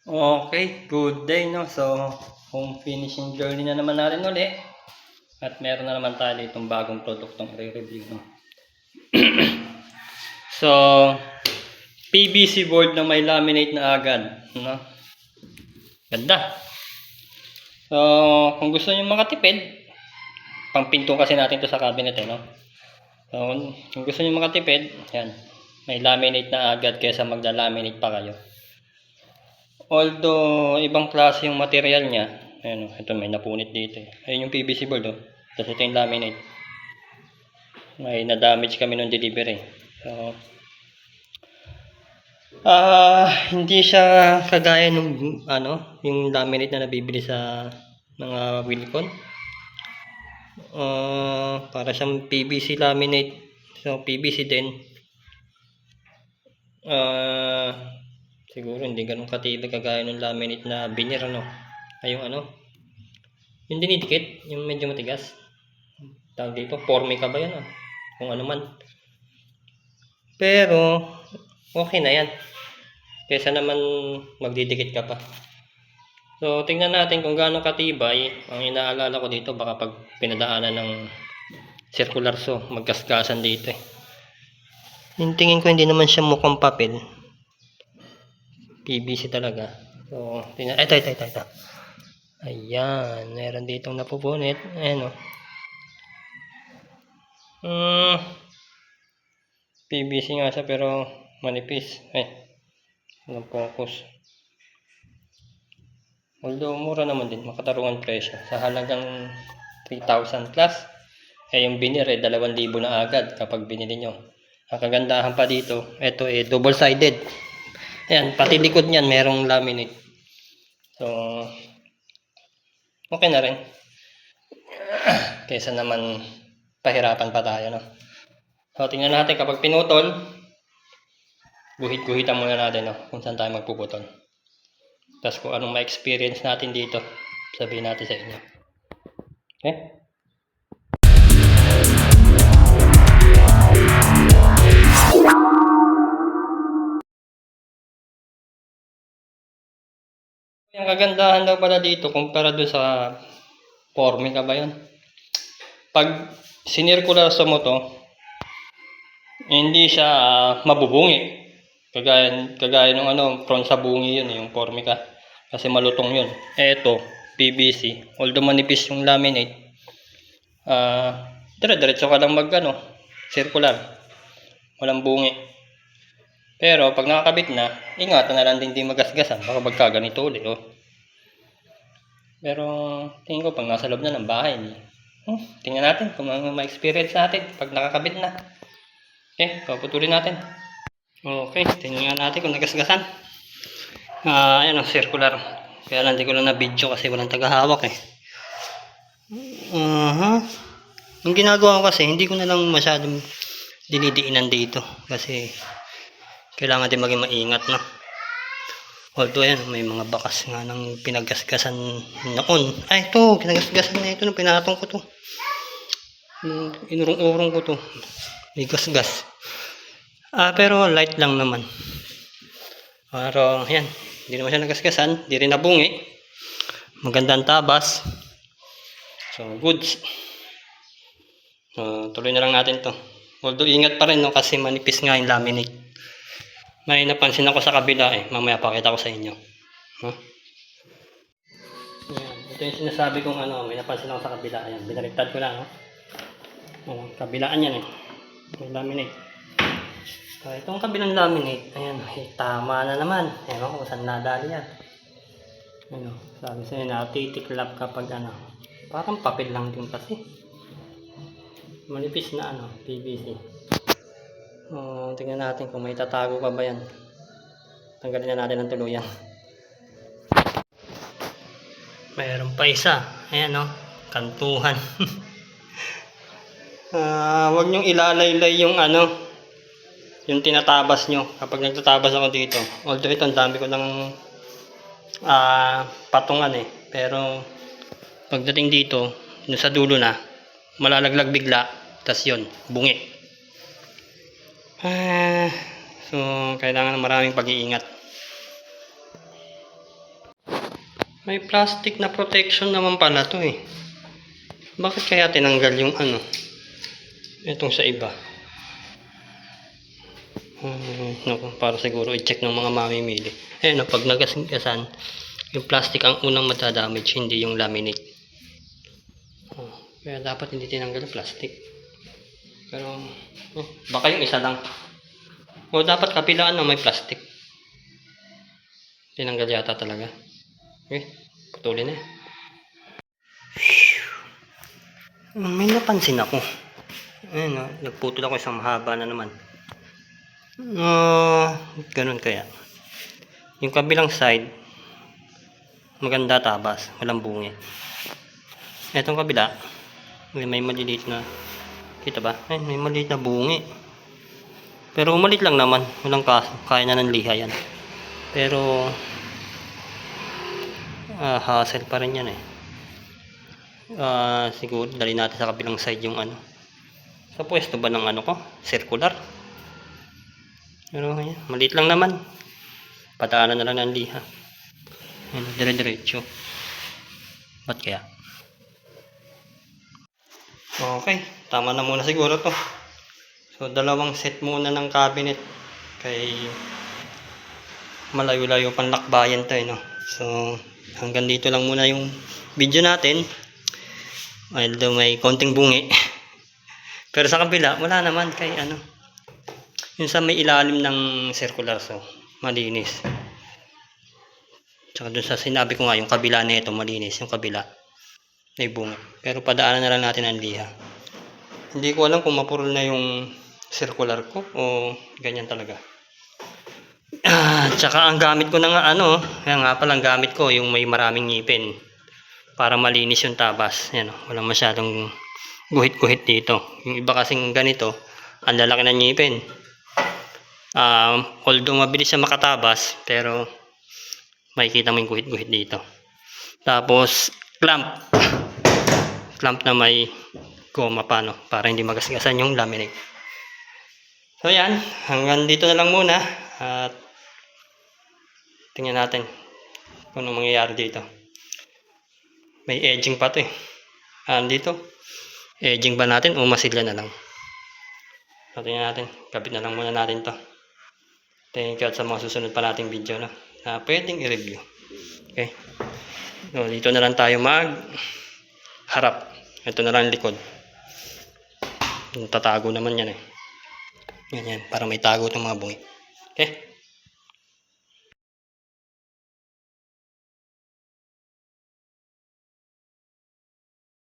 Okay, good day, no? So, home finishing journey na naman natin uli. At meron na naman tayo itong bagong produktong i-review, no? So, PVC board na may laminate na agad, no? Ganda. So, kung gusto niyo makatipid, pangpinto kasi natin to sa cabinet, no? So, kung gusto niyo makatipid, yan. May laminate na agad kaysa magla-laminate pa kayo. Although, ibang klase yung material niya. Ayan, ito may napunit dito. Ayun yung PVC board, oh. Tapos ito yung laminate. May na-damage kami nung delivery. So, hindi siya kagaya nung yung laminate na nabibili sa mga Wilcon. Para siyang PVC laminate. So, PVC din. Siguro hindi ganun katibay kagaya ng laminate na veneer, ay yung dinidikit, yung medyo matigas, tawag dito, formica ba yan, kung ano man. Pero okay na yan kaysa naman magdidikit ka pa. So tingnan natin kung gaano katibay. Ang inaalala ko dito, baka pag pinadaanan ng circular saw, magkasgasan dito yung tingin ko. Hindi naman siya mukhang papel, PVC talaga. So, tingnan. Ito. Ayan, meron ditong napupunit. Ayan, PVC nga siya pero manipis. Walang focus. Although, mura naman din. Makatarungan presyo. Sa halagang 3,000 plus. Yung veneer 2,000 na agad kapag binili nyo. Ang kagandahan pa dito, ito double-sided. Ayan, pati likod niyan merong laminate. So, okay na rin. Kaysa naman pahirapan pa tayo, no? So, tingnan natin kapag pinutol, guhit-guhitan muna natin, kung saan tayo magpuputol. Tapos kung anong ma-experience natin dito, sabihin natin sa inyo. Okay? Yung kagandahan daw pala dito kumpara doon sa Formica ba yun? Pag sinirkular sa mo to, hindi siya mabubungi. Kagaya ng prone sa bungi yun, yung Formica. Kasi malutong yun. Ito, PVC. Although manipis yung laminate, dire-diretso ka lang circular. Walang bungi. Pero pag nakakabit na, ingatan na lang din di magasgasan. Baka magkaganito ulit, Pero tingin ko pag nasa loob na ng bahay, tingnan natin kung ano ma-experience natin pag nakakabit na. Okay, paputulin natin. Okay, tingnan natin kung nagasgasan. Ayan, circular. Kaya lang hindi ko lang na video kasi walang tagahawak Ang ginagawa ko kasi, hindi ko na lang masyadong dinidiinan dito kasi kailangan din maging maingat, Although ayan, may mga bakas nga ng pinagasgasan noon. Ito, pinagasgasan na ito nung pinatong ko to. Inurong-urong ko to. May gasgas. Pero light lang naman. Pero ayan, hindi naman siya nagasgasan, hindi rin nabungi. Magandang tabas. So, goods. Tuloy na lang natin to. Although ingat pa rin, kasi manipis nga yung laminate. May napansin ako sa kabila mamaya pakita ko sa inyo. Ayan, ito yung sinasabi kong may napansin ako sa kabila. Ayan, binaliktad ko lang, kabilaan yan may laminate. Itong kabilang laminate, ayan, tama na naman. Ewan ko saan nadali yan. Sabi sa inyo, natitiklap kapag parang papel lang din kasi. Manipis na PVC. Tingnan natin kung may tatago pa ba yan. Tanggalin na natin ang tuluyan. Mayroon pa isa. Ayan, kantuhan. Huwag nyong ilalaylay yung yung tinatabas nyo kapag nagtatabas ako dito. Although ito, ang dami ko ng patungan pero pagdating dito, sa dulo na, malalaglag bigla, tas yun, bungi. So, kailangan ng maraming pag-iingat. May plastic na protection naman pala to eh. Bakit kaya tinanggal yung ano? Itong sa iba. Naku, para siguro i-check ng mga mamimili. No, pag nagasgasan, yung plastic ang unang madadamage, hindi yung laminate. Kaya dapat hindi tinanggal yung plastic. Pero, baka yung isa lang. O dapat kapilaan na may plastic. Tinanggal yata talaga. Okay, putulin na. May napansin ako. Ayun, nagputol ako isang mahaba na naman. Ganun kaya. Yung kabilang side, maganda tabas, walang bungi. Etong kabila, may maliliit na, kita ba? May maliliit na bungi. Pero maliit lang naman, walang kaso, kaya na ng liha yan. Pero, hassle pa rin yan eh. Siguro, dali natin sa kabilang side yung ano. Sa pwesto ba ng ano ko? Circular. Pero, ayan, maliit lang naman. Pataanan na lang ng liha. Ayan, dire-diretso. Ba't kaya? Okay, tama na muna siguro to. So, dalawang set muna ng cabinet. Kay malayo-layo pang lakbayan to eh, no? So, hanggang dito lang muna yung video natin. Although may konting bungi. Pero sa kabila, wala naman kay ano. Yung sa may ilalim ng circular, so, malinis. Tsaka dun sa sinabi ko nga, yung kabila na ito, malinis. Yung kabila, may bungi. Pero padaanan na lang natin ang liha. Hindi ko alam kung mapurol na yung circular ko o ganyan talaga. Tsaka ang gamit ko na nga ano, kaya nga pala ang gamit ko yung may maraming ngipin para malinis yung tabas. Yan, walang masyadong guhit-guhit dito. Yung iba kasing ganito, ang lalaki ng ngipin. Although mabilis siya makatabas, pero makikita mo yung guhit-guhit dito. Tapos clamp na may goma pa, no, para hindi magasgasan yung laminate. So yan, hanggang dito na lang muna at tingnan natin kung anong mangyayari dito. May edging pa to eh. Dito, edging ba natin o masilya na lang? So tingnan natin, kapit na lang muna natin to. Thank you at sa mga susunod pa nating video na pwedeng i-review. Okay, so dito na lang tayo harap. Ito na lang likod. Tatago naman yan eh. Yan, para may tago itong mga bungi. Okay.